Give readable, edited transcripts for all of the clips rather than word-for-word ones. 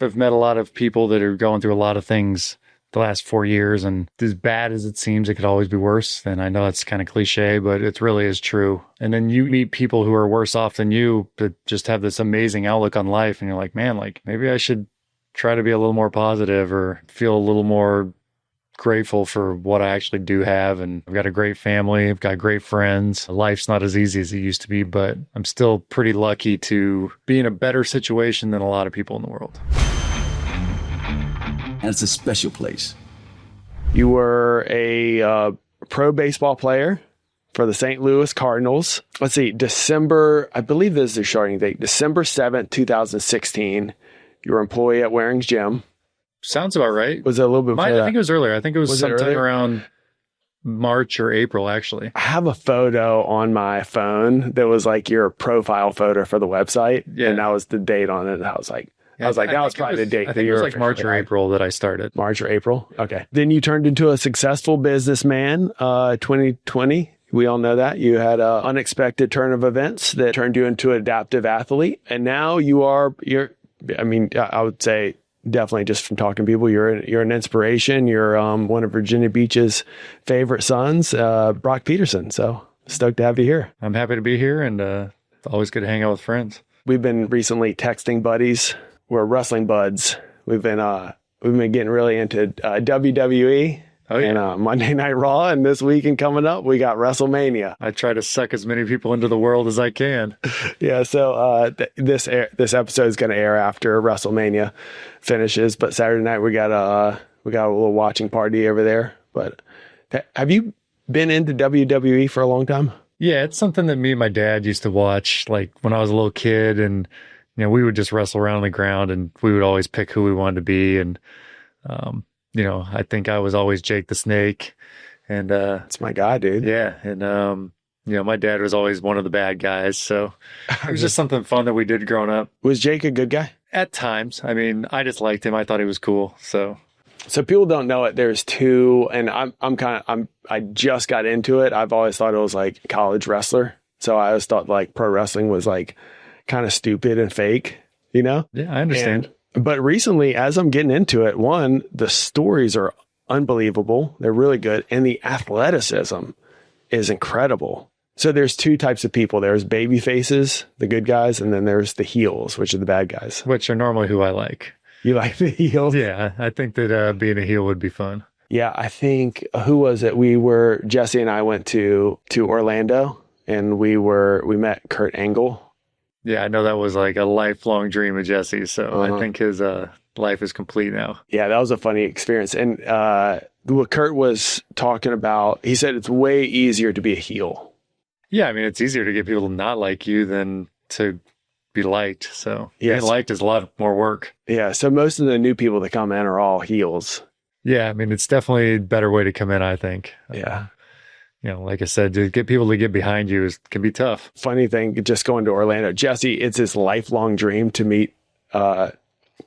I've met a lot of people that are going through a lot of things the last 4 years, and as bad as it seems, it could always be worse. And I know that's kind of cliche, but it really is true. And then you meet people who are worse off than you, but just have this amazing outlook on life. And you're like, man, like maybe I should try to be a little more positive or feel a little more grateful for what I actually do have. And I've got a great family. I've got great friends. Life's not as easy as it used to be, but I'm still pretty lucky to be in a better situation than a lot of people in the world. And it's a special place. You were a pro baseball player for the St. Louis Cardinals. Let's see, I believe this is their starting date, December 7th, 2016. You were an employee at Wareing's gym. Sounds about right. Was it a little bit before that? I think it was earlier. I think it was sometime around March or April, actually. I have a photo on my phone that was like your profile photo for the website. Yeah. And that was the date on it. And I was like, that was probably the date. I think it was like March or April that I started. March or April? Okay. Then you turned into a successful businessman, 2020. We all know that. You had an unexpected turn of events that turned you into an adaptive athlete. And now I would say, definitely just from talking to people, you're an inspiration. You're one of Virginia Beach's favorite sons, Brock Peterson. So stoked to have you here. I'm happy to be here, and it's always good to hang out with friends. We've been recently texting buddies. We're wrestling buds. We've been getting really into WWE. Oh, yeah. And Monday Night Raw, and this weekend coming up, we got WrestleMania. I try to suck as many people into the world as I can. Yeah, so this episode is going to air after WrestleMania finishes, but Saturday night we got a little watching party over there. But have you been into WWE for a long time? Yeah, it's something that me and my dad used to watch, like when I was a little kid, and we would just wrestle around on the ground, and we would always pick who we wanted to be, and I think I was always Jake the Snake, and it's my guy, dude. Yeah, and my dad was always one of the bad guys, so it was just something fun that we did growing up. Was Jake a good guy? At times. I mean, I just liked him. I thought he was cool. So people don't know it. There's two, and I just got into it. I've always thought it was like college wrestler, so I always thought like pro wrestling was like kind of stupid and fake, Yeah, I understand. But recently, as I'm getting into it, one, the stories are unbelievable. They're really good. And the athleticism is incredible. So there's two types of people. There's baby faces, the good guys, and then there's the heels, which are the bad guys. Which are normally who I like. You like the heels? Yeah, I think that being a heel would be fun. Yeah, I think, who was it? Jesse and I went to Orlando, and we met Kurt Angle. Yeah, I know that was like a lifelong dream of Jesse's, so I think his life is complete now. Yeah, that was a funny experience. And what Kurt was talking about, he said it's way easier to be a heel. Yeah, I mean, it's easier to get people to not like you than to be liked. So being liked is a lot more work. Yeah, so most of the new people that come in are all heels. Yeah, I mean, it's definitely a better way to come in, I think. Yeah. Like I said, to get people to get behind you can be tough. Funny thing, just going to Orlando. Jesse, it's his lifelong dream to meet Kurt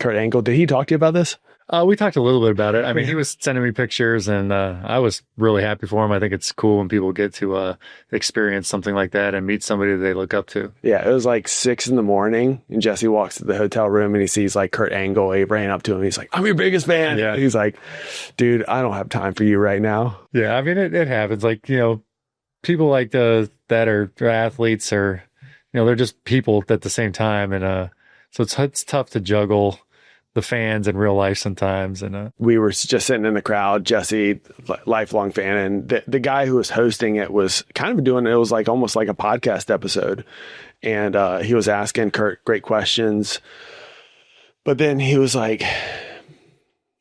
Angle. Did he talk to you about this? We talked a little bit about it. I mean, he was sending me pictures, and I was really happy for him. I think it's cool when people get to experience something like that and meet somebody that they look up to. Yeah, it was like 6 a.m, and Jesse walks to the hotel room, and he sees like Kurt Angle. He ran up to him. He's like, "I'm your biggest fan." Yeah. He's like, "Dude, I don't have time for you right now." Yeah, I mean, it happens. Like, people like that are athletes, or they're just people at the same time, and so it's tough to juggle the fans in real life sometimes. And we were just sitting in the crowd, Jesse, lifelong fan, and the guy who was hosting it was kind of doing it was like almost like a podcast episode, and he was asking Kurt great questions, but then he was asking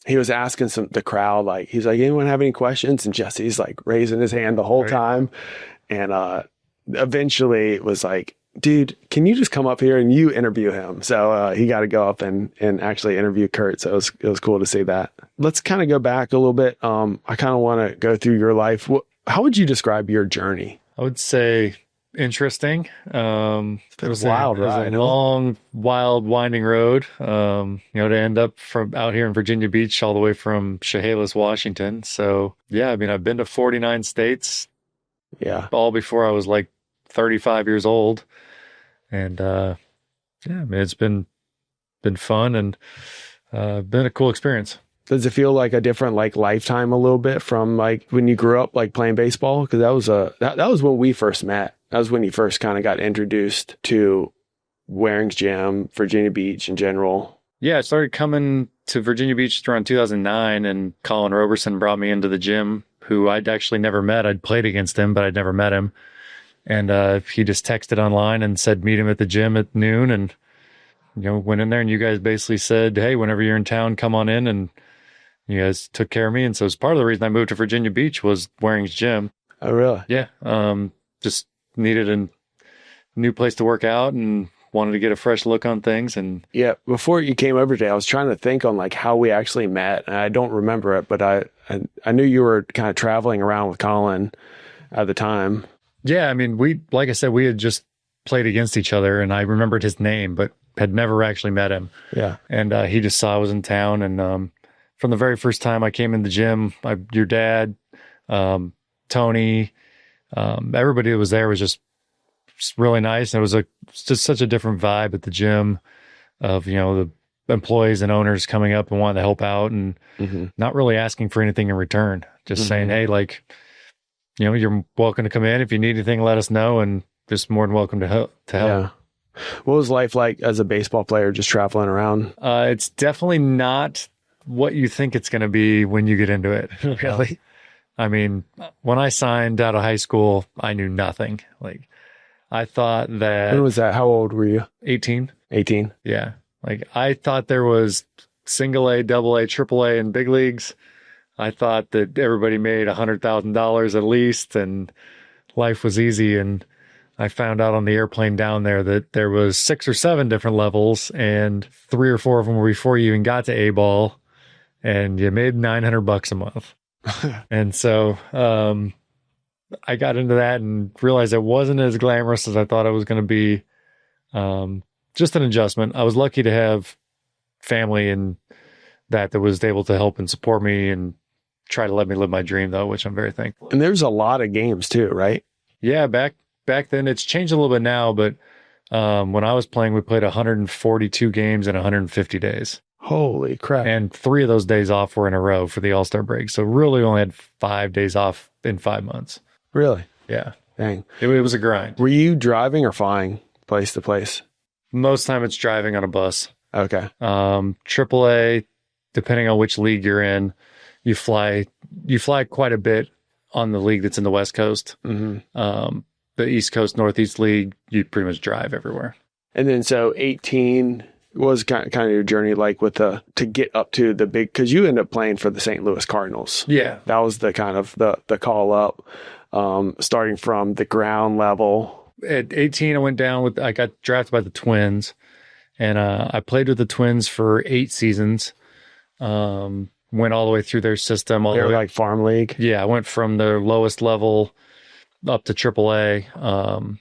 the crowd, like, he's like, "Anyone have any questions?" And Jesse's like raising his hand the whole time, and eventually it was like, "Dude, can you just come up here and you interview him?" So he got to go up and actually interview Kurt. So it was cool to see that. Let's kind of go back a little bit. I kind of want to go through your life. How would you describe your journey? I would say interesting. It was wild, right? It was a long, wild, winding road. To end up from out here in Virginia Beach all the way from Chehalis, Washington. So yeah, I mean, I've been to 49 states. Yeah, all before I was like 35 years old. And I mean, it's been fun, and been a cool experience. Does it feel like a different like lifetime a little bit from like when you grew up like playing baseball? Because that was when we first met. That was when you first kind of got introduced to Waring's gym, Virginia Beach in general. Yeah, I started coming to Virginia Beach around 2009, and Colin Roberson brought me into the gym, who I'd actually never met. I'd played against him, but I'd never met him. And he just texted online and said, meet him at the gym at noon. And, went in there, and you guys basically said, hey, whenever you're in town, come on in. And you guys took care of me. And so it's part of the reason I moved to Virginia Beach was Waring's gym. Oh, really? Yeah. Just needed a new place to work out and wanted to get a fresh look on things. And yeah, before you came over today, I was trying to think on like how we actually met. And I don't remember it, but I knew you were kind of traveling around with Colin at the time. Yeah. I mean, like I said, we had just played against each other, and I remembered his name, but had never actually met him. Yeah. And he just saw I was in town. And from the very first time I came in the gym, your dad, Tony, everybody that was there was just really nice. And it was just such a different vibe at the gym of, the employees and owners coming up and wanting to help out and not really asking for anything in return. Just saying, hey, like, you're welcome to come in. If you need anything, let us know. And just more than welcome to help. Yeah. What was life like as a baseball player, just traveling around? It's definitely not what you think it's going to be when you get into it. Really. I mean, when I signed out of high school, I knew nothing. Like, I thought that... When was that? How old were you? 18. 18? Yeah. Like, I thought there was single A, double A, triple A in big leagues. I thought that everybody made $100,000 at least, and life was easy. And I found out on the airplane down there that there was 6 or 7 different levels, and 3 or 4 of them were before you even got to A-ball, and you made $900 a month. And so I got into that and realized it wasn't as glamorous as I thought it was going to be. Just an adjustment. I was lucky to have family and that was able to help and support me and try to let me live my dream, though, which I'm very thankful. And there's a lot of games too, right? Yeah, back then it's changed a little bit now, but when I was playing, we played 142 games in 150 days. Holy crap. And 3 of those days off were in a row for the All-Star break. So really only had 5 days off in 5 months. Really? Yeah. Dang. It was a grind. Were you driving or flying place to place? Most time it's driving on a bus. Okay. AAA, depending on which league you're in, you fly quite a bit on the league that's in the West Coast. The East Coast, Northeast League, you pretty much drive everywhere. And then so 18 was kind of your journey like with to get up to the big, because you ended up playing for the St. Louis Cardinals. Yeah. That was the kind of the call up, starting from the ground level. At 18, I got drafted by the Twins, and I played with the Twins for 8 seasons. Went all the way through their system. They were like farm league? Yeah, I went from their lowest level up to AAA.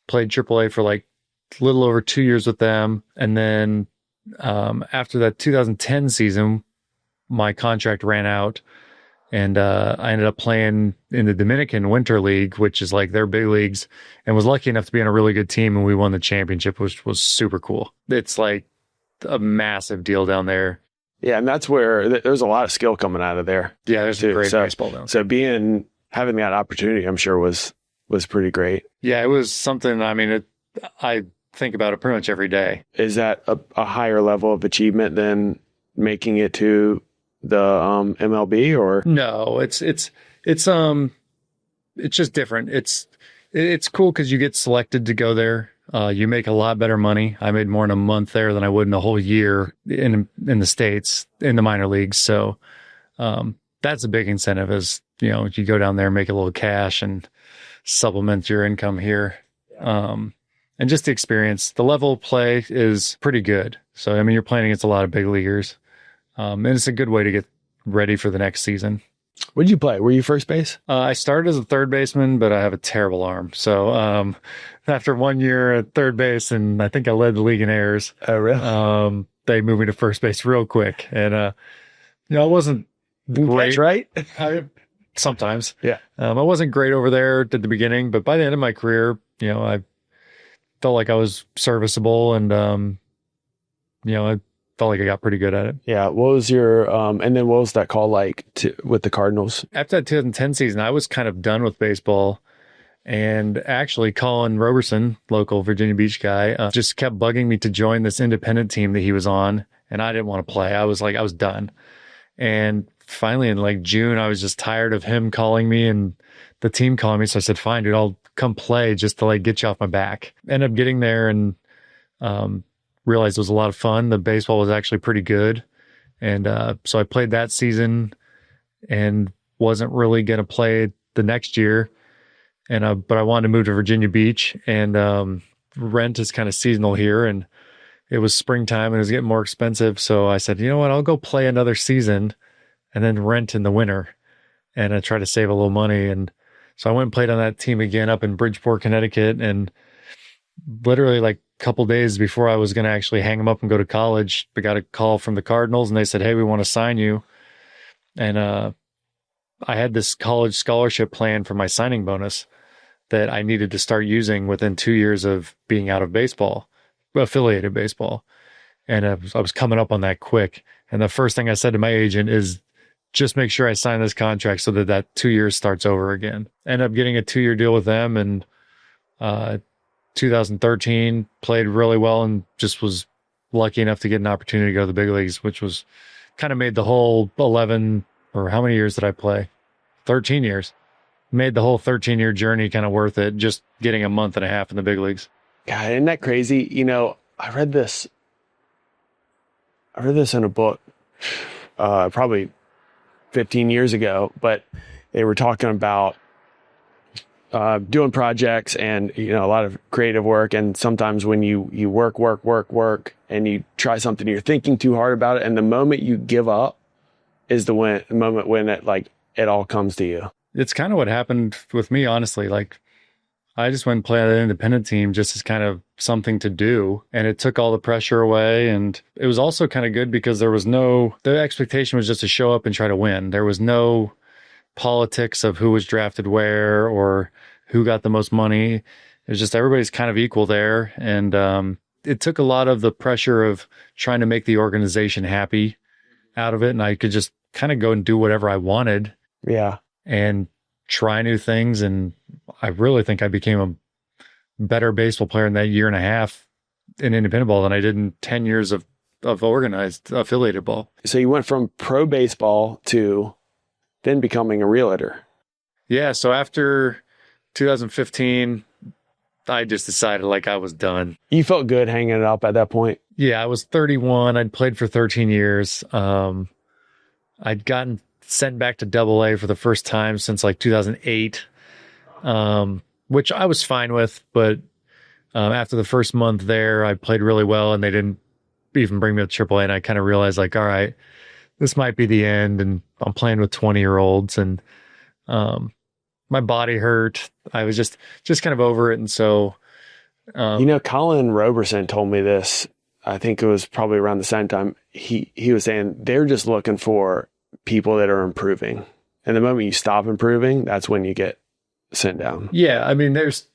Played AAA for like a little over 2 years with them. And then after that 2010 season, my contract ran out, and I ended up playing in the Dominican Winter League, which is like their big leagues, and was lucky enough to be on a really good team, and we won the championship, which was super cool. It's like a massive deal down there. Yeah, and that's where there's a lot of skill coming out of there. Yeah, there's a great baseball down there. So having that opportunity, I'm sure was pretty great. Yeah, it was something. I mean, I think about it pretty much every day. Is that a higher level of achievement than making it to the MLB, or? No, it's just different. It's cool because you get selected to go there. You make a lot better money. I made more in a month there than I would in a whole year in the States, in the minor leagues. So that's a big incentive, is, you go down there, make a little cash and supplement your income here. And just the experience, the level of play is pretty good. So, I mean, you're playing against a lot of big leaguers. And it's a good way to get ready for the next season. What did you play? Were you first base? I started as a third baseman, but I have a terrible arm. So after 1 year at third base, and I think I led the league in errors. Oh, really? They moved me to first base real quick. And, I wasn't great. Right? Sometimes. Yeah. I wasn't great over there at the beginning, but by the end of my career, I felt like I was serviceable, and, I felt like I got pretty good at it. Yeah. What was your, and then what was that call like with the Cardinals? After that 2010 season, I was kind of done with baseball. And actually, Colin Roberson, local Virginia Beach guy, just kept bugging me to join this independent team that he was on. And I didn't want to play. I was done. And finally, in like June, I was just tired of him calling me and the team calling me. So I said, fine, dude, I'll come play just to like get you off my back. Ended up getting there and realized it was a lot of fun. The baseball was actually pretty good. And so I played that season and wasn't really going to play the next year. And but I wanted to move to Virginia Beach, and rent is kind of seasonal here, and it was springtime and it was getting more expensive. So I said, you know what, I'll go play another season and then rent in the winter, and I try to save a little money. And so I went and played on that team again up in Bridgeport, Connecticut, and literally like a couple days before I was going to actually hang them up and go to college, we got a call from the Cardinals and they said, hey, we want to sign you. And I had this college scholarship plan for my signing bonus that I needed to start using within 2 years of being out of baseball, affiliated baseball. And I was coming up on that quick. And the first thing I said to my agent is, just make sure I sign this contract so that 2 years starts over again. Ended up getting a 2-year deal with them, and 2013 played really well and just was lucky enough to get an opportunity to go to the big leagues, which was kind of made the whole 11, or how many years did I play? 13 years. Made the whole 13-year journey kind of worth it, just getting a month and a half in the big leagues. God, isn't that crazy? You know, I read this in a book probably 15 years ago, but they were talking about doing projects and, you know, a lot of creative work. And sometimes when you work, and you try something, you're thinking too hard about it. And the moment you give up is the moment when it all comes to you. It's kind of what happened with me, honestly. Like, I just went and played on an independent team just as kind of something to do. And it took all the pressure away. And it was also kind of good because the expectation was just to show up and try to win. There was no politics of who was drafted where or who got the most money. It was just everybody's kind of equal there. And it took a lot of the pressure of trying to make the organization happy out of it. And I could just kind of go and do whatever I wanted. Yeah. And try new things. And I really think I became a better baseball player in that year and a half in independent ball than I did in 10 years of organized affiliated ball. So you went from pro baseball to then becoming a realtor. Yeah. So after 2015, I just decided like I was done. You felt good hanging it up at that point? Yeah. I was 31. I'd played for 13 years. I'd gotten sent back to AA for the first time since like 2008, which I was fine with. But after the first month there, I played really well and they didn't even bring me to AAA. And I kind of realized like, all right, this might be the end. And I'm playing with 20-year-olds and my body hurt. I was just kind of over it. And so, Colin Roberson told me this. I think it was probably around the same time. He was saying they're just looking for people that are improving. And the moment you stop improving, that's when you get sent down. Yeah. I mean, there's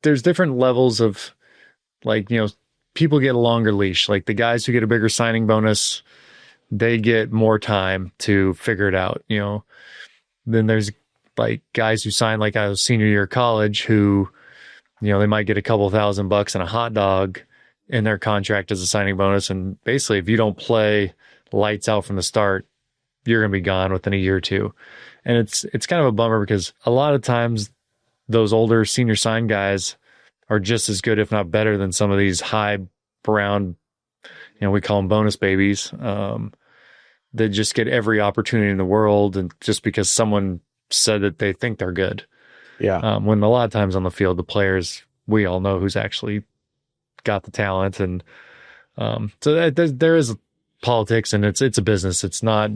different levels of like, people get a longer leash. Like the guys who get a bigger signing bonus, they get more time to figure it out. Then there's like guys who sign like I was senior year of college who, they might get a couple $1,000 and a hot dog in their contract as a signing bonus. And basically if you don't play lights out from the start, you're going to be gone within a year or two. And it's kind of a bummer because a lot of times those older senior sign guys are just as good, if not better than some of these high round, we call them bonus babies. That just get every opportunity in the world. And just because someone said that they think they're good. Yeah. When a lot of times on the field, the players, we all know who's actually got the talent. And so there is politics and it's a business. It's not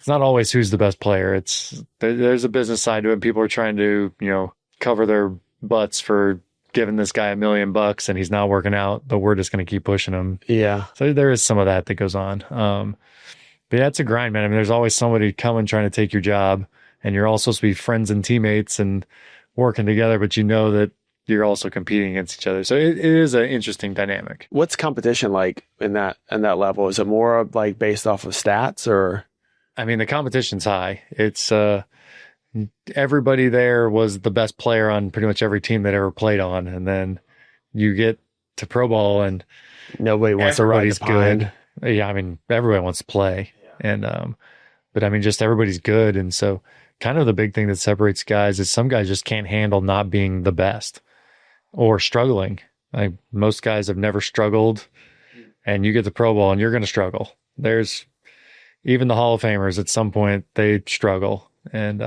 always who's the best player. There's a business side to it. People are trying to, cover their butts for giving this guy $1 million and he's not working out, but we're just going to keep pushing him. Yeah. So there is some of that goes on. But yeah, it's a grind, man. I mean, there's always somebody coming trying to take your job and you're all supposed to be friends and teammates and working together, but that, you're also competing against each other. So it is an interesting dynamic. What's competition like in that level? Is it more like based off of stats, or? I mean, the competition's high. It's everybody there was the best player on pretty much every team that ever played on, and then you get to pro ball and Nobody wants to ride the good. Yeah, I mean, everybody wants to play, and but I mean, just everybody's good, and so kind of the big thing that separates guys is some guys just can't handle not being the best or struggling. Like most guys have never struggled, and you get the pro ball and you're going to struggle. There's even the Hall of Famers at some point they struggle, and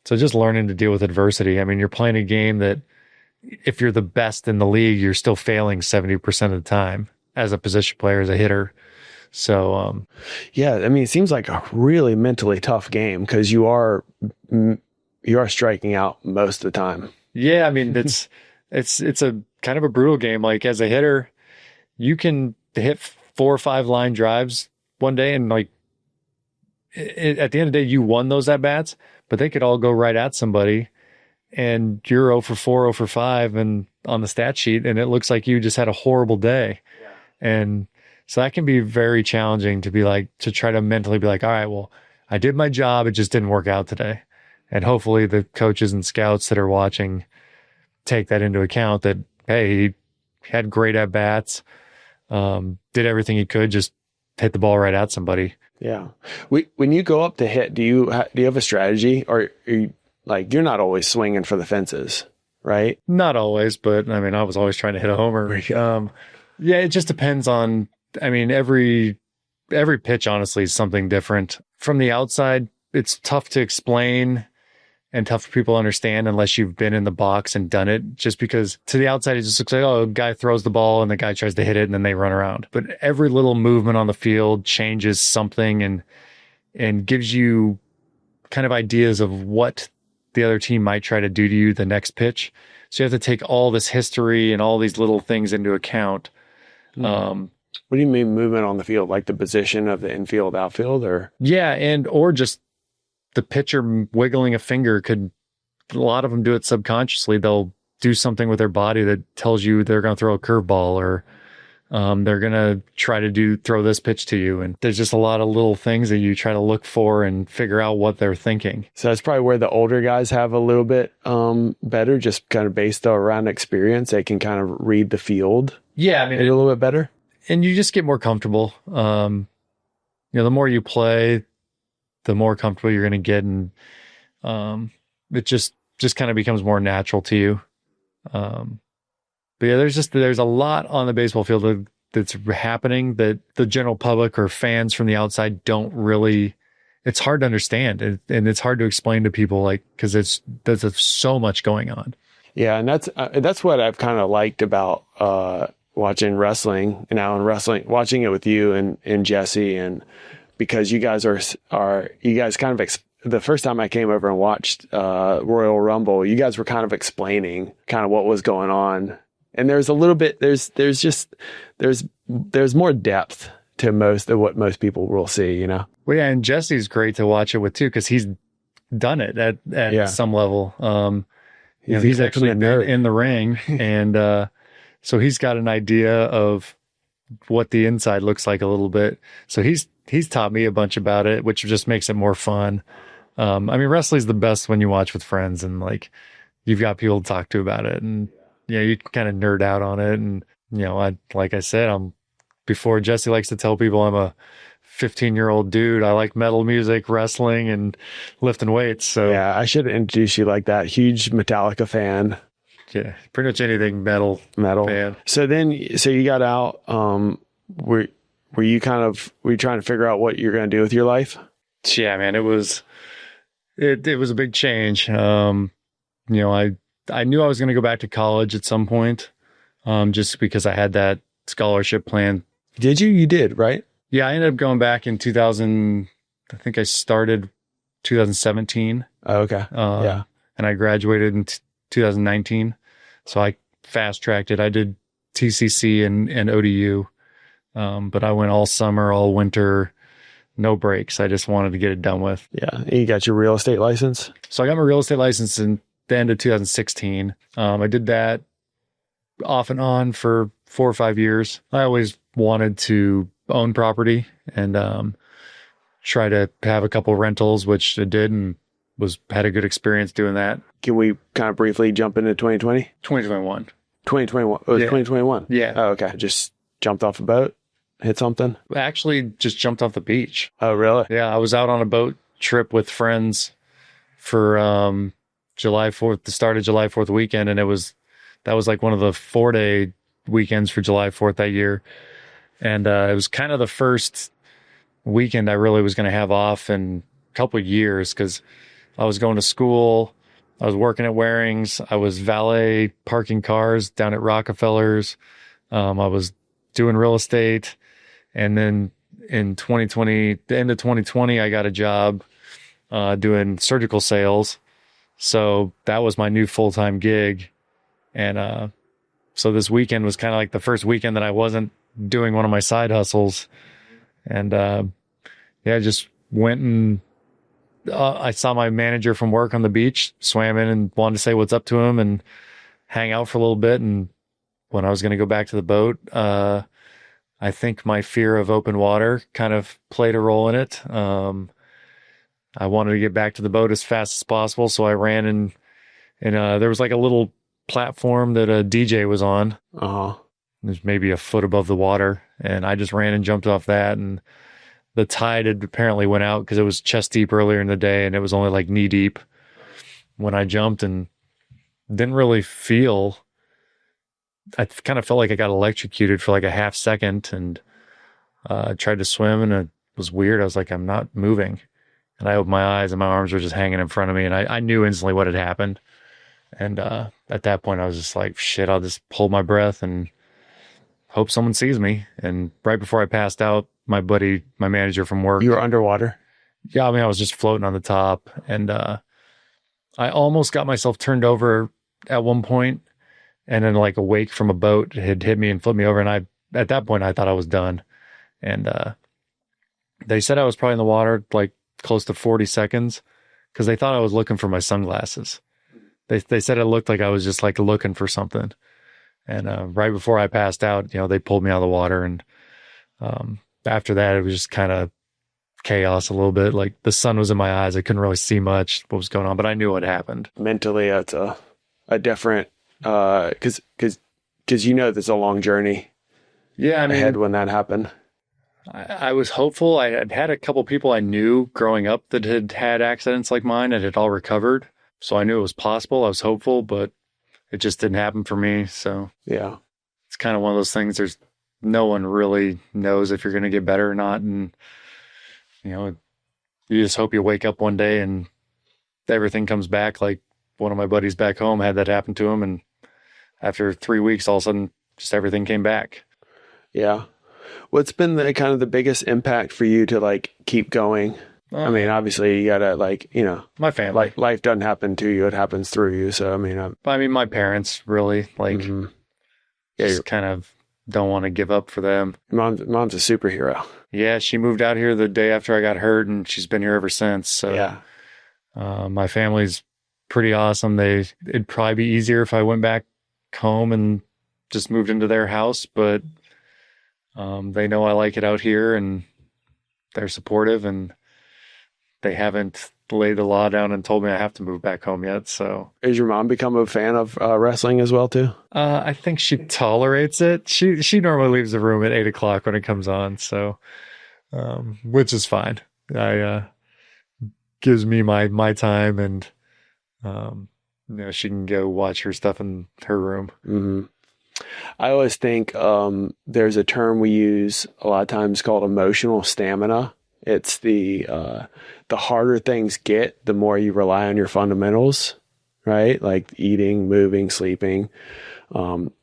so just learning to deal with adversity. I mean, you're playing a game that if you're the best in the league, you're still failing 70% of the time as a position player, as a hitter. So, yeah, I mean, it seems like a really mentally tough game because you are striking out most of the time. Yeah, I mean, it's a kind of a brutal game. Like as a hitter, you can hit 4 or 5 line drives one day, and like at the end of the day, you won those at bats, but they could all go right at somebody, and you're 0 for 4, 0 for 5, and on the stat sheet, and it looks like you just had a horrible day. Yeah. And so that can be very challenging to try to mentally be like, all right, well, I did my job. It just didn't work out today. And hopefully the coaches and scouts that are watching take that into account that, hey, he had great at bats, did everything he could, just hit the ball right at somebody. Yeah. When you go up to hit, do you have a strategy, or are you, like, you're not always swinging for the fences, right? Not always, but I mean, I was always trying to hit a homer. Yeah, it just depends on, I mean, every pitch, honestly, is something different. From the outside, it's tough to explain and tough for people to understand unless you've been in the box and done it. Just because to the outside, it just looks like, oh, a guy throws the ball and the guy tries to hit it and then they run around. But every little movement on the field changes something and gives you kind of ideas of what the other team might try to do to you the next pitch. So you have to take all this history and all these little things into account. What do you mean movement on the field? Like the position of the infield, outfield, or? Yeah, or just the pitcher wiggling a finger a lot of them do it subconsciously. They'll do something with their body that tells you they're going to throw a curveball, or they're going to try to throw this pitch to you. And there's just a lot of little things that you try to look for and figure out what they're thinking. So that's probably where the older guys have a little bit better, just kind of based around experience. They can kind of read the field. Yeah, I mean, a little bit better. And you just get more comfortable. The more you play, the more comfortable you're going to get, and it just kind of becomes more natural to you. But yeah, there's a lot on the baseball field that's happening that the general public or fans from the outside don't really. It's hard to understand, and it's hard to explain to people, like, because there's so much going on. Yeah, and that's what I've kind of liked about watching wrestling watching it with you and Jesse, and because you guys kind of the first time I came over and watched Royal Rumble, you guys were kind of explaining kind of what was going on, and there's a little bit there's more depth to most of what most people will see, you know. Well, yeah, and Jesse's great to watch it with too, because he's done it at some level. He's actually in the ring, and so he's got an idea of what the inside looks like a little bit. So he's taught me a bunch about it, which just makes it more fun. I mean, wrestling's the best when you watch with friends and like you've got people to talk to about it, and you can kind of nerd out on it. And like I said, before Jesse likes to tell people I'm a 15-year-old dude. I like metal music, wrestling, and lifting weights. So yeah, I should introduce you like that. Huge Metallica fan. Yeah, pretty much anything metal fan. So you got out. Were you trying to figure out what you're going to do with your life? Yeah, man, it was a big change. I knew I was going to go back to college at some point, just because I had that scholarship plan. Did you? You did, right? Yeah, I ended up going back in 2000. I think I started 2017. Oh, okay. Yeah. And I graduated in 2019. So I fast tracked it. I did TCC and ODU. But I went all summer, all winter, no breaks. I just wanted to get it done with. Yeah. And you got your real estate license? So I got my real estate license in the end of 2016. I did that off and on for 4 or 5 years. I always wanted to own property and try to have a couple rentals, which I did and had a good experience doing that. Can we kind of briefly jump into 2020? 2021. 2021. Oh, it was 2021? Yeah. Oh, okay. Just jumped off a boat, hit something? I actually just jumped off the beach. Oh, really? Yeah, I was out on a boat trip with friends for July 4th, the start of July 4th weekend, and that was like one of the 4-day weekends for July 4th that year. And it was kind of the first weekend I really was going to have off in a couple of years because I was going to school. I was working at Wareing's. I was valet parking cars down at Rockefeller's. I was doing real estate. And then in 2020, the end of 2020, I got a job doing surgical sales. So that was my new full-time gig. And so this weekend was kind of like the first weekend that I wasn't doing one of my side hustles. And I just went and I saw my manager from work on the beach, swam in and wanted to say what's up to him and hang out for a little bit. And when I was going to go back to the boat, I think my fear of open water kind of played a role in it. I wanted to get back to the boat as fast as possible. So I ran and there was like a little platform that a DJ was on. Uh-huh. There's maybe a foot above the water. And I just ran and jumped off that. And the tide had apparently went out because it was chest deep earlier in the day and it was only like knee deep when I jumped and didn't really feel, I kind of felt like I got electrocuted for like a half second and tried to swim and it was weird. I was like, I'm not moving. And I opened my eyes and my arms were just hanging in front of me. And I knew instantly what had happened. And at that point, I was just like, shit, I'll just hold my breath and hope someone sees me. And right before I passed out, my buddy, my manager from work. You were underwater? Yeah, I mean, I was just floating on the top. And I almost got myself turned over at one point. And then like a wake from a boat had hit me and flipped me over. And at that point, I thought I was done. And they said I was probably in the water like close to 40 seconds because they thought I was looking for my sunglasses. They said it looked like I was just like looking for something. And right before I passed out, they pulled me out of the water. And after that, it was just kind of chaos a little bit. Like the sun was in my eyes. I couldn't really see much what was going on, but I knew what happened. Mentally, it's a different, because there's a long journey. Yeah, I mean, ahead when that happened. I was hopeful. I had a couple people I knew growing up that had had accidents like mine and had all recovered. So I knew it was possible. I was hopeful, but it just didn't happen for me. So yeah, it's kind of one of those things. There's no one really knows if you're going to get better or not. And, you just hope you wake up one day and everything comes back. Like one of my buddies back home had that happen to him. And after 3 weeks, all of a sudden, just everything came back. Yeah. What's been the biggest impact for you to like keep going? I mean, obviously you gotta my family. Life doesn't happen to you; it happens through you. So I mean, my parents really just kind of don't want to give up for them. Mom's a superhero. Yeah, she moved out here the day after I got hurt, and she's been here ever since. So yeah, my family's pretty awesome. It'd probably be easier if I went back home and just moved into their house, but they know I like it out here, and they're supportive, and they haven't laid the law down and told me I have to move back home yet. So has your mom become a fan of wrestling as well too? I think she tolerates it. She normally leaves the room at 8:00 when it comes on. So, which is fine. Gives me my time, and she can go watch her stuff in her room. Mm-hmm. I always think there's a term we use a lot of times called emotional stamina. It's the harder things get, the more you rely on your fundamentals, right? Like eating, moving, sleeping,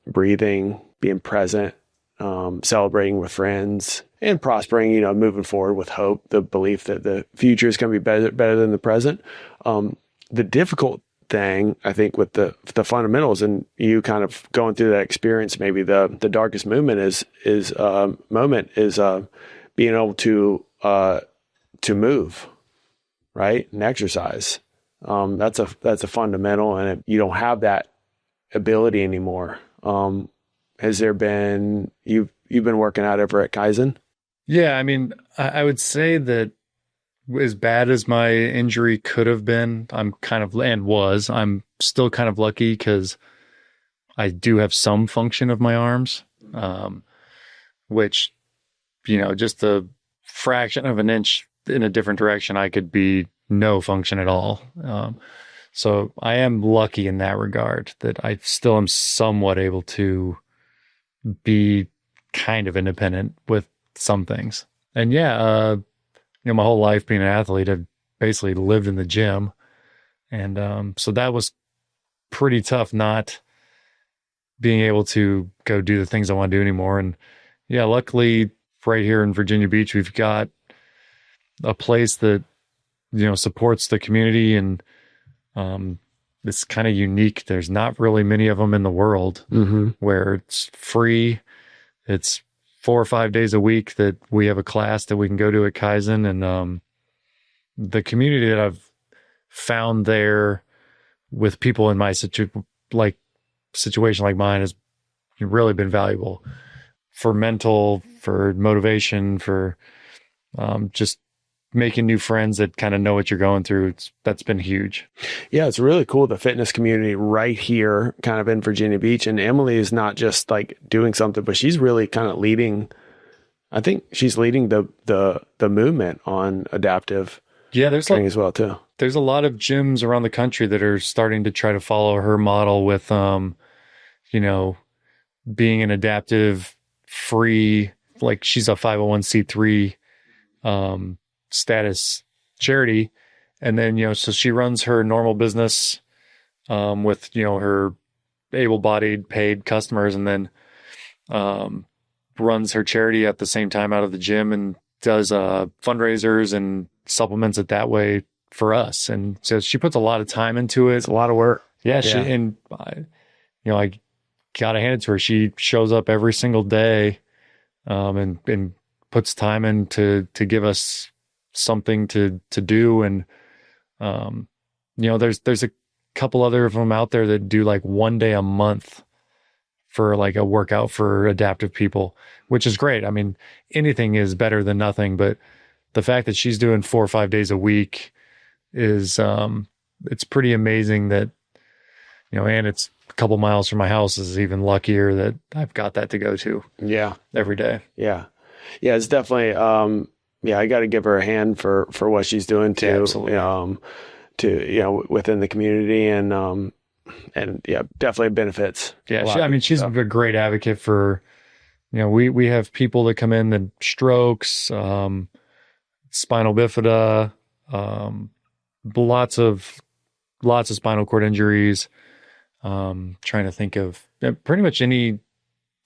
breathing, being present, celebrating with friends, and prospering, moving forward with hope, the belief that the future is going to be better than the present. The difficult thing, I think, with the fundamentals, and you kind of going through that experience, maybe the darkest moment is being able to move, right, and exercise. That's a fundamental, and you don't have that ability anymore. Has there been you've been working out over at Kaizen? Yeah, I mean, I would say that as bad as my injury could have been, I'm still kind of lucky because I do have some function of my arms, which, just a fraction of an inch in a different direction, I could be no function at all. So I am lucky in that regard that I still am somewhat able to be kind of independent with some things. And yeah, my whole life being an athlete, I've basically lived in the gym. And so that was pretty tough not being able to go do the things I want to do anymore. And yeah, luckily right here in Virginia Beach, we've got a place that, supports the community, and it's kind of unique. There's not really many of them in the world where it's free. It's 4 or 5 days a week that we have a class that we can go to at Kaizen. And the community that I've found there with people in my situation like mine has really been valuable for motivation, for just making new friends that kind of know what you're going through. That's been huge. Yeah, it's really cool. The fitness community right here, kind of in Virginia Beach. And Emily is not just like doing something, but she's really kind of leading. I think she's leading the movement on adaptive training as well too. There's a lot of gyms around the country that are starting to try to follow her model with, being an adaptive free, like she's a 501c3 status charity. And then, so she runs her normal business with, her able-bodied paid customers, and then runs her charity at the same time out of the gym, and does fundraisers and supplements it that way for us. And so she puts a lot of time into it. It's a lot of work. Yeah. I got to hand it to her. She shows up every single day and puts time in to give us something to do. And, there's a couple other of them out there that do like 1 day a month for like a workout for adaptive people, which is great. I mean, anything is better than nothing, but the fact that she's doing 4 or 5 days a week is, it's pretty amazing that, and it's a couple miles from my house is even luckier that I've got that to go to. Yeah. Every day. Yeah. Yeah. It's definitely, I got to give her a hand for what she's doing too. Yeah, absolutely. Within the community, and yeah, definitely benefits. Yeah. She's a great advocate for, we have people that come in that strokes, spinal bifida, lots of spinal cord injuries. Trying to think of pretty much any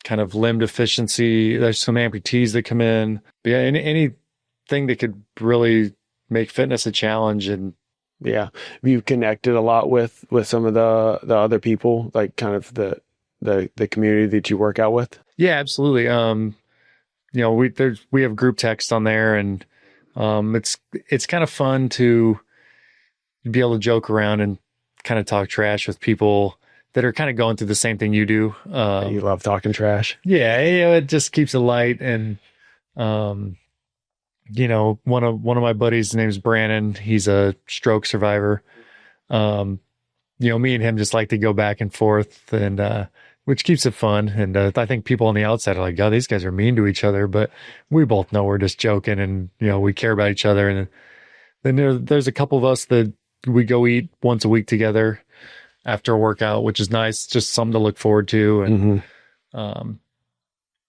kind of limb deficiency. There's some amputees that come in. But yeah, anything that could really make fitness a challenge. And yeah, have you connected a lot with some of the other people, like kind of the community that you work out with? Yeah, absolutely. We have group text on there, and it's kind of fun to be able to joke around and kind of talk trash with people that are kind of going through the same thing you do. You love talking trash. Yeah, it just keeps it light. And one of my buddies, his name's Brandon. He's a stroke survivor. Me and him just like to go back and forth, and which keeps it fun. And I think people on the outside are like, "Oh, these guys are mean to each other," but we both know we're just joking, and we care about each other. And then there's a couple of us that we go eat once a week together after a workout, which is nice. Just something to look forward to,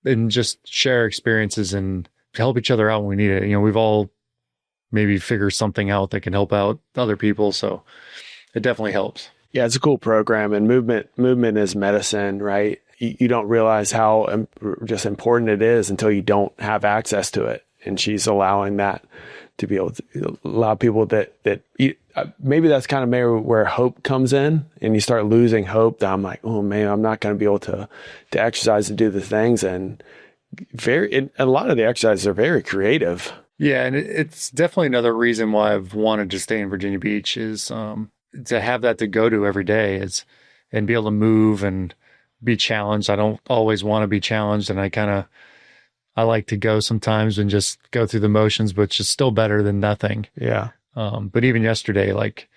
and just share experiences and help each other out when we need it. We've all maybe figured something out that can help out other people. So it definitely helps. Yeah, it's a cool program, and movement is medicine, right? You don't realize how just important it is until you don't have access to it. And she's allowing that to be able to allow people that maybe that's kind of maybe where hope comes in, and you start losing hope that I'm like, oh man, I'm not going to be able to exercise and do the things. And a lot of the exercises are very creative. Yeah. And it's definitely another reason why I've wanted to stay in Virginia Beach is, to have that to go to every day is, and be able to move and be challenged. I don't always want to be challenged, and I like to go sometimes and just go through the motions, but it's just still better than nothing. Yeah. But even yesterday, like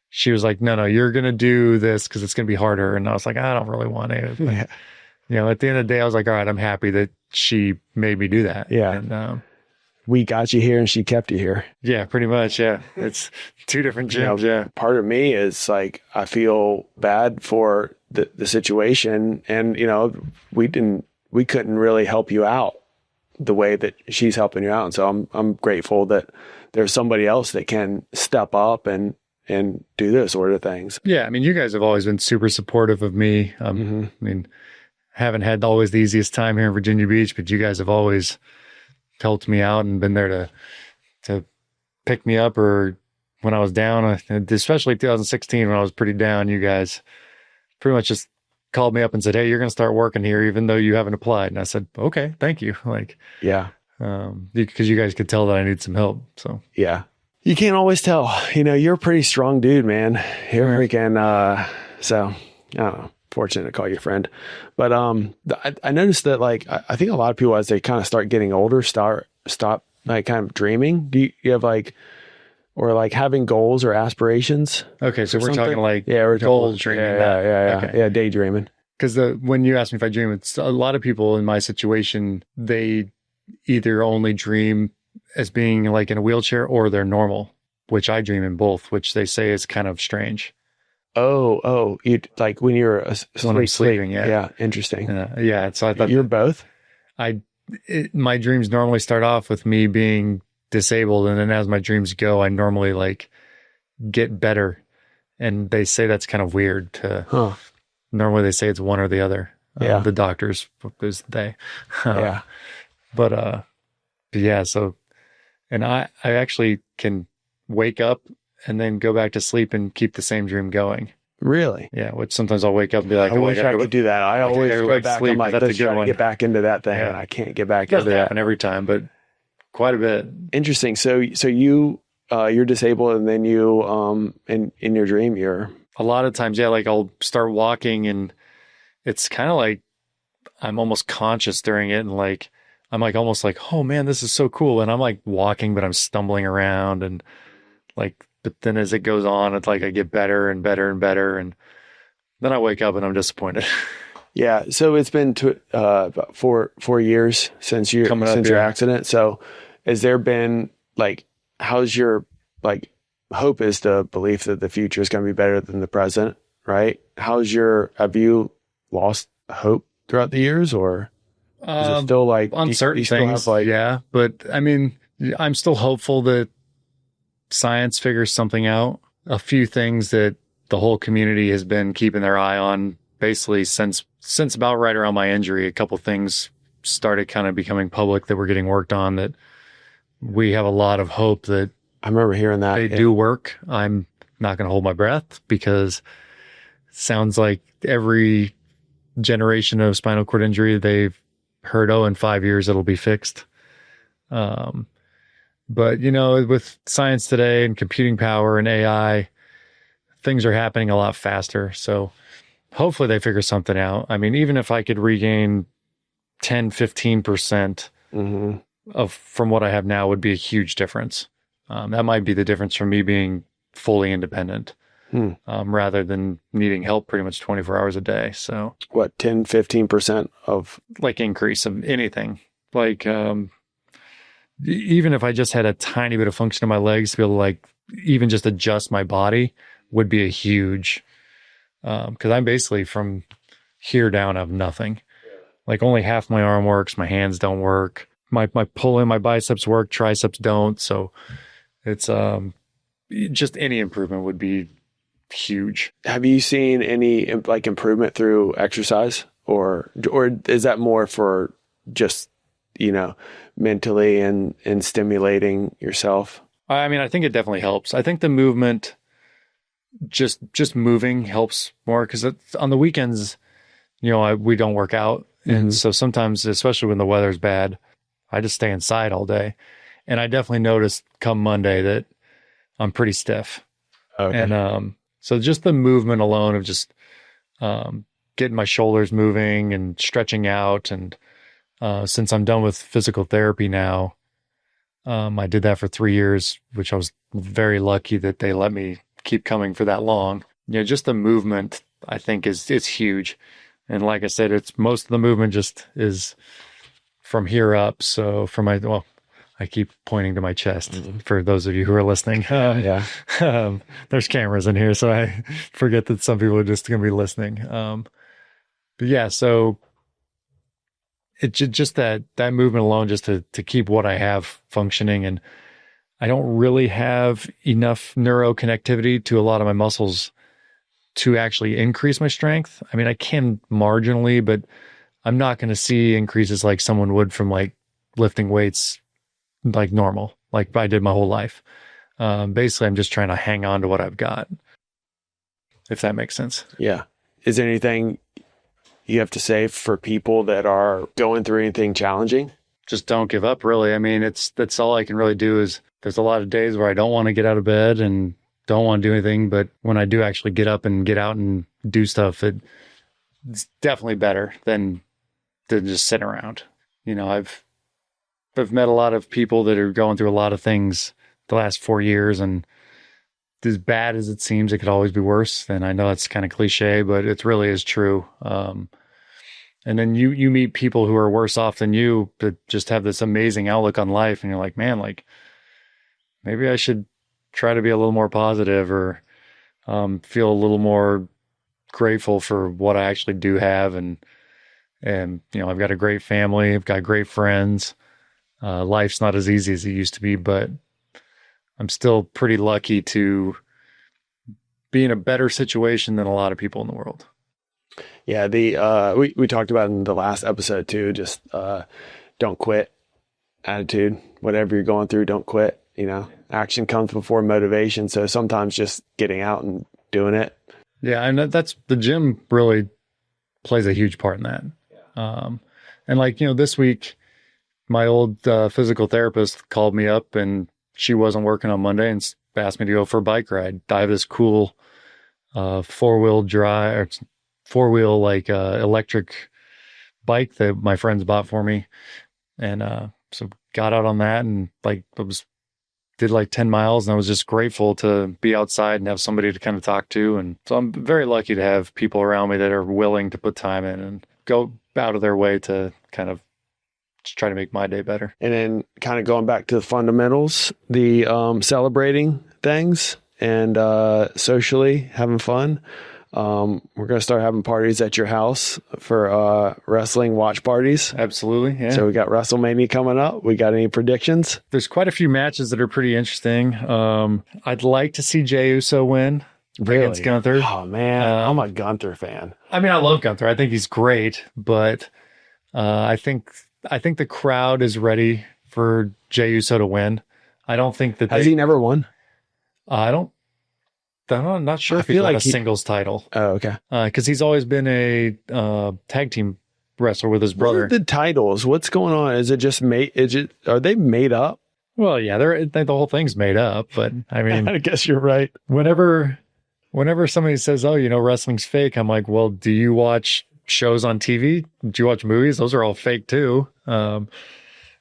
she was like, no, you're going to do this because it's going to be harder. And I was like, I don't really want to. But, Yeah. at the end of the day, I was like, all right, I'm happy that she made me do that. Yeah. And, We got you here and she kept you here. yeah, pretty much. Yeah. It's two different gyms. Yeah. Part of me is like, I feel bad for the situation, and, we couldn't really help you out the way that she's helping you out. And so I'm grateful that there's somebody else that can step up and do those sort of things. Yeah. I mean, you guys have always been super supportive of me. I mean, haven't had always the easiest time here in Virginia Beach, but you guys have always helped me out and been there to pick me up, or when I was down, especially 2016, when I was pretty down, you guys pretty much just called me up and said, hey, you're going to start working here, even though you haven't applied. And I said, okay, thank you. Like, yeah. Because you guys could tell that I need some help. So, yeah, you can't always tell, you're a pretty strong dude, man. You're freaking, so I don't know. Fortunate to call you a friend. But I noticed that, like, I think a lot of people, as they kind of start getting older, stop like kind of dreaming. Do you have like, or like having goals or aspirations? Okay, so we're talking like we're goal dreaming. Yeah, daydreaming. Because when you ask me if I dream, it's a lot of people in my situation, they either only dream as being like in a wheelchair or they're normal, which I dream in both, which they say is kind of strange. Oh, you like when you're when I'm sleeping, yeah. Yeah, interesting. Yeah, so I thought you're both. My dreams normally start off with me being disabled, and then as my dreams go, I normally like get better, and they say that's kind of weird. Normally they say it's one or the other. Yeah, the doctors is they. Yeah, but yeah. So, and I actually can wake up and then go back to sleep and keep the same dream going. Really? Yeah, which sometimes I'll wake up and be like, I wish I could do that. I always go back. I'm like, let's try to get back into that thing. And I can't get back into that. And every time, but quite a bit. Interesting. So you're disabled, and then you in your dream you're a lot of times, yeah, like I'll start walking and it's kind of like I'm almost conscious during it, and like I'm like almost like, oh man, this is so cool. And I'm like walking, but I'm stumbling around, and like, but then as it goes on, it's like I get better and better and better, and then I wake up and I'm disappointed. Yeah. So it's been about 4 years since your accident. So has there been like, how's your like hope is the belief that the future is going to be better than the present, right? Have you lost hope throughout the years, or is it still like uncertain things? Yeah, but I mean, I'm still hopeful that science figures something out. A few things that the whole community has been keeping their eye on basically since about right around my injury. A couple things started kind of becoming public that were getting worked on, that we have a lot of hope that I remember hearing that they do work. I'm not going to hold my breath, because it sounds like every generation of spinal cord injury they've heard, in 5 years it'll be fixed. But, with science today and computing power and AI, things are happening a lot faster. So hopefully they figure something out. I mean, even if I could regain 10, 15% from what I have now, would be a huge difference. That might be the difference from me being fully independent, rather than needing help pretty much 24 hours a day. So what, 10, 15% of like increase of anything, like, even if I just had a tiny bit of function in my legs to be able to like even just adjust my body, would be a huge, because I'm basically from here down I have nothing. Like only half my arm works, my hands don't work, my pull in my biceps work, triceps don't. So it's just any improvement would be huge. Have you seen any like improvement through exercise, or is that more for just mentally and stimulating yourself? I mean, I think it definitely helps. I think the movement, just moving helps more, because on the weekends, we don't work out. And so sometimes, especially when the weather's bad, I just stay inside all day. And I definitely noticed come Monday that I'm pretty stiff. Okay. And So just the movement alone of just getting my shoulders moving and stretching out. And since I'm done with physical therapy now, I did that for 3 years, which I was very lucky that they let me keep coming for that long. Just the movement, I think, it's huge. And like I said, it's most of the movement just is from here up. So I keep pointing to my chest for those of you who are listening. There's cameras in here, so I forget that some people are just going to be listening. But yeah, so it just that movement alone, just to keep what I have functioning. And I don't really have enough neuroconnectivity to a lot of my muscles to actually increase my strength. I mean, I can marginally, but I'm not going to see increases like someone would from like lifting weights like normal, like I did my whole life. Basically, I'm just trying to hang on to what I've got, if that makes sense. Yeah. Is there anything you have to say for people that are going through anything challenging? Just don't give up, really. I mean, that's all I can really do. Is there's a lot of days where I don't want to get out of bed and don't want to do anything, but when I do actually get up and get out and do stuff, it's definitely better than just sitting around. I've met a lot of people that are going through a lot of things the last 4 years, and as bad as it seems, it could always be worse. And I know that's kind of cliche, but it really is true. And then you meet people who are worse off than you, that just have this amazing outlook on life, and you're like, man, like maybe I should try to be a little more positive, or feel a little more grateful for what I actually do have. And I've got a great family, I've got great friends. Life's not as easy as it used to be, but I'm still pretty lucky to be in a better situation than a lot of people in the world. Yeah, we talked about in the last episode too, just don't quit attitude. Whatever you're going through, don't quit. Action comes before motivation. So sometimes just getting out and doing it. Yeah, and that's the gym really plays a huge part in that. And this week, my old physical therapist called me up, and she wasn't working on Monday and asked me to go for a bike ride. I have this cool four-wheel electric bike that my friends bought for me. And so got out on that, and did 10 miles, and I was just grateful to be outside and have somebody to kind of talk to. And so I'm very lucky to have people around me that are willing to put time in and go out of their way to kind of just try to make my day better. And then kind of going back to the fundamentals, the celebrating things and socially having fun. We're going to start having parties at your house for wrestling watch parties. Absolutely. Yeah. So we got WrestleMania coming up. We got any predictions? There's quite a few matches that are pretty interesting. I'd like to see Jey Uso win against Gunther. Oh man, I'm a Gunther fan. I mean, I love Gunther. I think he's great, but I think the crowd is ready for Jey Uso to win. I don't think that has he never won? I'm not sure if he's like a singles title. Oh, okay. Because he's always been a tag team wrestler with his brother. What are the titles? What's going on? Is it just are they made up? Well, yeah, the whole thing's made up. But I mean, I guess you're right. Whenever somebody says, "Oh, wrestling's fake," I'm like, "Well, do you watch shows on TV? Do you watch movies? Those are all fake too."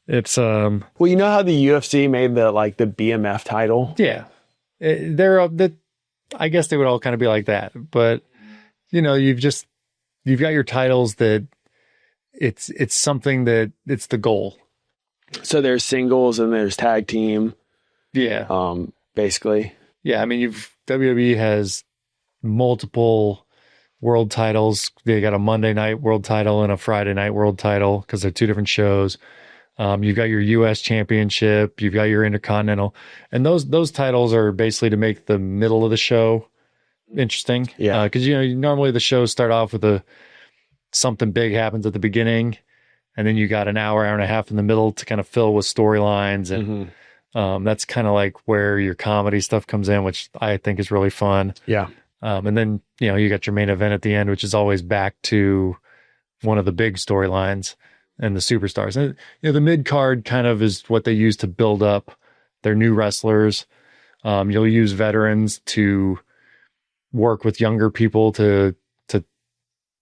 It's well, you know how the UFC made the BMF title? Yeah, I guess they would all kind of be like that, but you've got your titles that it's something that it's the goal. So there's singles and there's tag team. Yeah. Basically. Yeah. I mean, WWE has multiple world titles. They got a Monday night world title and a Friday night world title because they're two different shows. You've got your U.S. championship, you've got your Intercontinental, and those titles are basically to make the middle of the show interesting. Yeah. Because normally the shows start off with something big happens at the beginning, and then you got an hour and a half in the middle to kind of fill with storylines, and that's kind of like where your comedy stuff comes in, which I think is really fun. Yeah. And then you got your main event at the end, which is always back to one of the big storylines and the superstars. And the mid card kind of is what they use to build up their new wrestlers. You'll use veterans to work with younger people to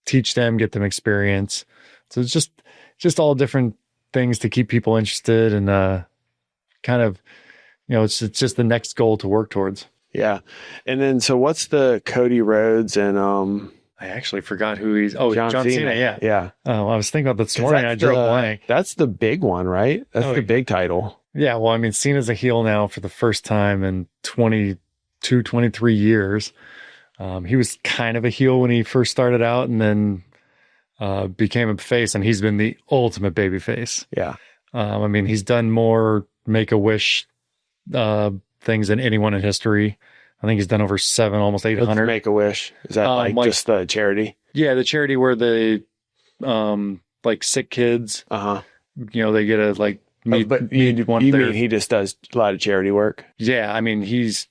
teach them, get them experience. So it's just all different things to keep people interested and kind of, it's just the next goal to work towards. Yeah. And then, so what's the Cody Rhodes and I actually forgot who he's. Oh, John Cena. Yeah. Yeah. Oh, I was thinking about this morning. I drew a blank. That's the big one, right? That's the big title. Yeah. Well, I mean, Cena's a heel now for the first time in 22, 23 years. He was kind of a heel when he first started out and then became a face, and he's been the ultimate baby face. Yeah. I mean, he's done more Make-A-Wish things than anyone in history. I think he's done over 7, almost 800. Make-A-Wish. Is that like just the charity? Yeah, the charity where they like sick kids. They get to like meet. But you mean he just does a lot of charity work? Yeah, I mean he's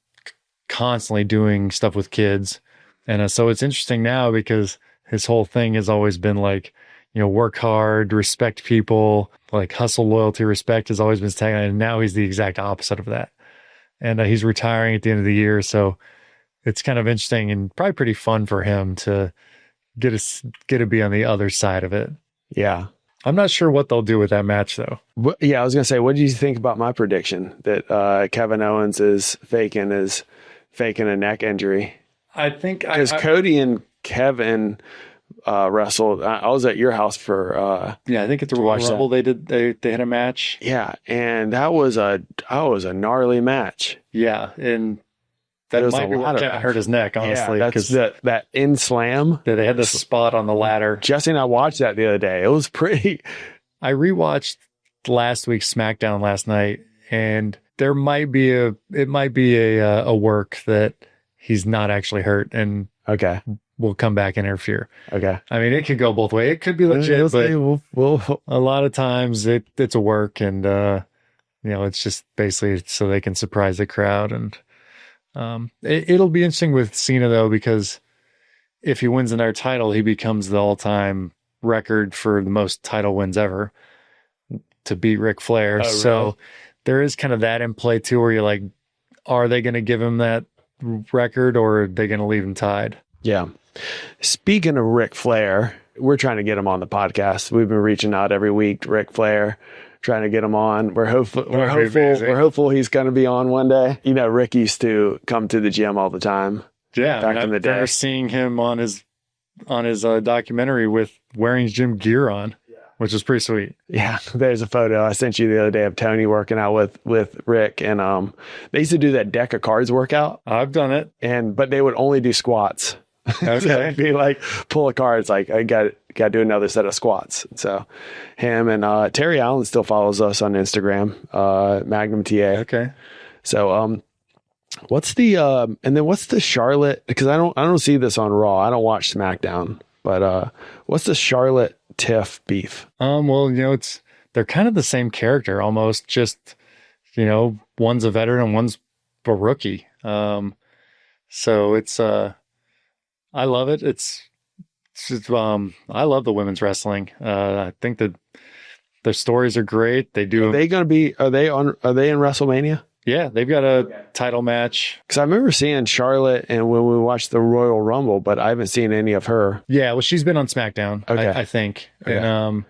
constantly doing stuff with kids, and so it's interesting now because his whole thing has always been like, work hard, respect people, like hustle, loyalty, respect has always been his tagline, and now he's the exact opposite of that. And he's retiring at the end of the year. So it's kind of interesting and probably pretty fun for him to get to be on the other side of it. Yeah. I'm not sure what they'll do with that match though. Yeah. I was going to say, what did you think about my prediction that Kevin Owens is faking a neck injury? I think because Cody and Kevin wrestled. I was at your house for I think at the Royal Rumble they had a match. Yeah, and that was a gnarly match. Yeah, and that might be what Kevin hurt his neck, honestly. Yeah, that's that in slam. Yeah, they had the spot on the ladder. Jesse and I watched that the other day. It was pretty. I rewatched last week's SmackDown last night, and there might be a work that he's not actually hurt, and okay. Will come back and interfere. Okay. I mean, it could go both ways. It could be legit, but a lot of times it's a work, and it's just basically so they can surprise the crowd. And it'll be interesting with Cena though, because if he wins another title, he becomes the all-time record for the most title wins ever to beat Ric Flair. Oh, so really? There is kind of that in play too, where you're like, are they going to give him that record or are they going to leave him tied? Yeah. Speaking of Ric Flair, we're trying to get him on the podcast. We've been reaching out every week to Ric Flair, trying to get him on. We're hopeful he's going to be on one day. Rick used to come to the gym all the time. Yeah, back in the day. I remember seeing him on his documentary with wearing gym gear on, which was pretty sweet. Yeah, there's a photo I sent you the other day of Tony working out with Rick, and they used to do that deck of cards workout. I've done it, but they would only do squats. Okay. So it'd be like pull a card. It's like I got to do another set of squats. So him and Terry Allen still follows us on Instagram, Magnum TA. Okay. So what's the Charlotte? Because I don't see this on Raw. I don't watch SmackDown. But what's the Charlotte Tiff beef? Well, they're kind of the same character almost. Just one's a veteran and one's a rookie. So it's I love it. I love the women's wrestling. I think that their stories are great. They do. Are they in WrestleMania? Yeah, they've got a title match. Because I remember seeing Charlotte and when we watched the Royal Rumble, but I haven't seen any of her. Yeah, well, she's been on SmackDown, okay. I think. Okay. And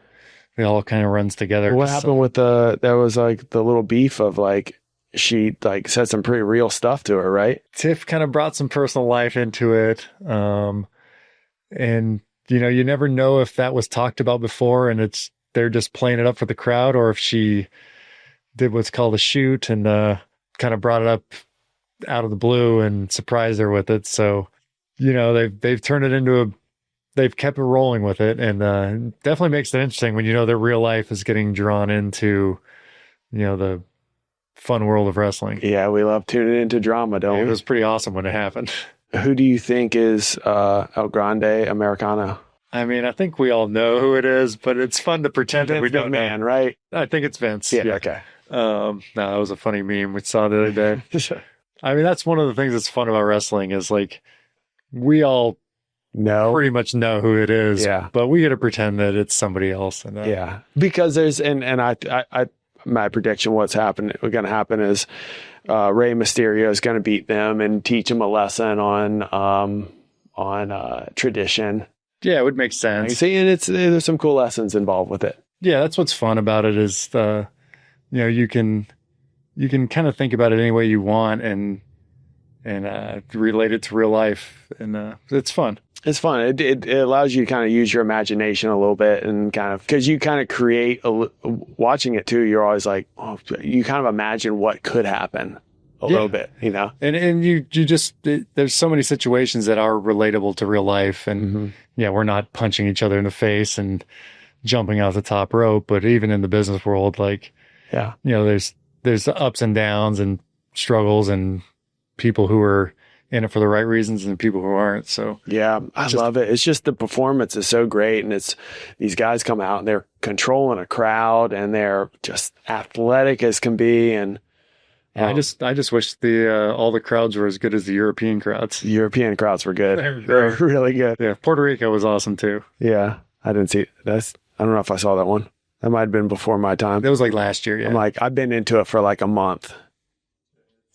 it all kind of runs together. What happened with there was like the little beef of like, she like said some pretty real stuff to her, right? Tiff kind of brought some personal life into it. And you never know if that was talked about before and they're just playing it up for the crowd, or if she did what's called a shoot and kind of brought it up out of the blue and surprised her with it. So, they've turned it into they've kept it rolling with it, and definitely makes it interesting when their real life is getting drawn into, the fun world of wrestling. Yeah, we love tuning into drama, don't we? It was pretty awesome when it happened. Who do you think is El Grande Americano? I mean, I think we all know who it is, but it's fun to pretend that we don't know. Man, right? I think it's Vince. Yeah. Okay. No, that was a funny meme we saw the other day. I mean, that's one of the things that's fun about wrestling is like we all pretty much know who it is, yeah. But we got to pretend that it's somebody else. And yeah, because there's and I my prediction, what's going to happen is Rey Mysterio is going to beat them and teach them a lesson on tradition. Yeah, it would make sense. See, and there's some cool lessons involved with it. Yeah, that's what's fun about it is you can kind of think about it any way you want and relate it to real life, and it's fun. It's fun. It allows you to kind of use your imagination a little bit, and kind of, because you kind of create watching it too. You're always like, oh, you kind of imagine what could happen a little bit, And you just there's so many situations that are relatable to real life, and we're not punching each other in the face and jumping out the top rope, but even in the business world, like there's the ups and downs and struggles and people who are in it for the right reasons and people who aren't. So I love it. It's just the performance is so great, and it's these guys come out and they're controlling a crowd and they're just athletic as can be. And I just wish all the crowds were as good as the European crowds. The European crowds were good. They're really good. Yeah, Puerto Rico was awesome too. Yeah, I didn't see it. I don't know if I saw that one. That might have been before my time. That was like last year. Yeah, I'm like, I've been into it for like a month,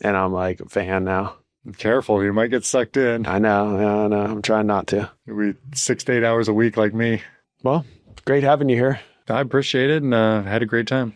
and I'm like a fan now. Careful, you might get sucked in. I know. I'm trying not to. It'll be 6 to 8 hours a week like me. Well, great having you here. I appreciate it, and had a great time.